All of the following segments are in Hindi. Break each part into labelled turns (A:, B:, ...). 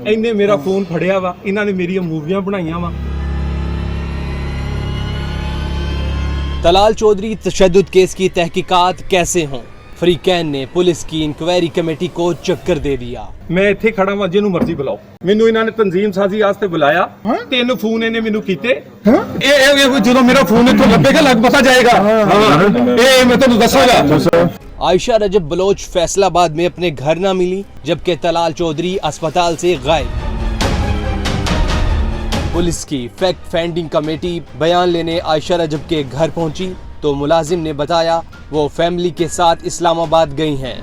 A: इन्हें मेरा फोन फड़िया वा, इन्होंने मेरी मूवियां बनाइया वा।
B: तलाल चौधरी तशद्दुद केस की तहकीकात कैसे हों? फरीकैन ने पुलिस की इंक्वायरी कमेटी को चक्कर दे दिया।
A: मैं इत्थे खड़ा वां, जिन्हों मर्जी बुलाओ। मैनू इन्होंने तंजीम साजी वास्ते बुलाया। 3 फोन इन्हें मैनू कीते। जो मेरा फोन इत्थों लभेगा लग पता जाएगा। मैं तुहानू दसांगा।
B: आयशा रजब बलोच फैसलाबाद में अपने घर न मिली, जबकि तलाल चौधरी अस्पताल से गायब। पुलिस की फैक्ट फाइंडिंग कमेटी बयान लेने आयशा रजब के घर पहुंची तो मुलाजिम ने बताया वो फैमिली के साथ इस्लामाबाद गई हैं।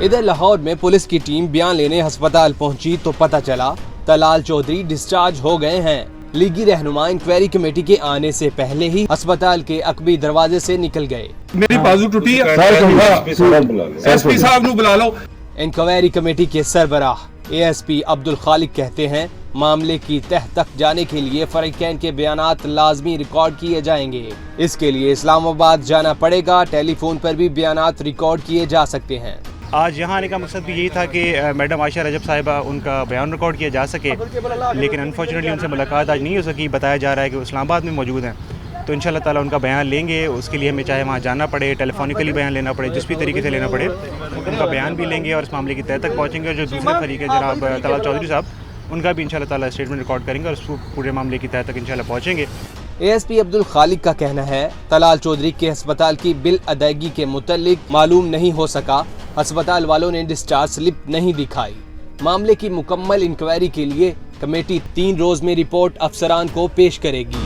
B: इधर लाहौर में पुलिस की टीम बयान लेने अस्पताल पहुंची तो पता चला तलाल चौधरी डिस्चार्ज हो गए हैं। लीगी रहनुमा इंक्वायरी कमेटी के आने से पहले ही अस्पताल के अकबी दरवाजे से निकल गए।
A: मेरी बाजू टूटी है, एसपी साहब नू बुला लो।
B: इंक्वायरी कमेटी के सरबराह एएसपी अब्दुल खालिक कहते हैं मामले की तह तक जाने के लिए फरीकैन के बयानात लाजमी रिकॉर्ड किए जाएंगे। इसके लिए इस्लामाबाद जाना पड़ेगा। टेलीफोन पर भी बयानात रिकॉर्ड किए जा सकते हैं।
C: आज यहाँ आने का मकसद भी यही था कि मैडम आयशा रजब साहिबा उनका बयान रिकॉर्ड किया जा सके, लेकिन अनफॉर्चुनेटली उनसे मुलाकात आज नहीं हो सकी। बताया जा रहा है कि वो इस्लामाबाद में मौजूद हैं, तो इंशाल्लाह ताला उनका बयान लेंगे। उसके लिए हमें चाहे वहाँ जाना पड़े, टेलीफोनिकली बयान लेना पड़े, जिस भी तरीके से लेना पड़े, उनका बयान भी लेंगे और इस मामले की तह तक पहुँचेंगे। और जो दूसरे फरीक है जनाब तलाल चौधरी साहब, उनका भी इंशाल्लाह ताला स्टेटमेंट रिकॉर्ड करेंगे और उस पूरे मामले की तह तक इंशाल्लाह पहुँचेंगे।
B: एएसपी अब्दुल खालिक का कहना है तलाल चौधरी के अस्पताल की बिल अदायगी के मुतालिक मालूम नहीं हो सका। अस्पताल वालों ने डिस्चार्ज स्लिप नहीं दिखाई। मामले की मुकम्मल इंक्वायरी के लिए कमेटी 3 रोज में रिपोर्ट अफसरान को पेश करेगी।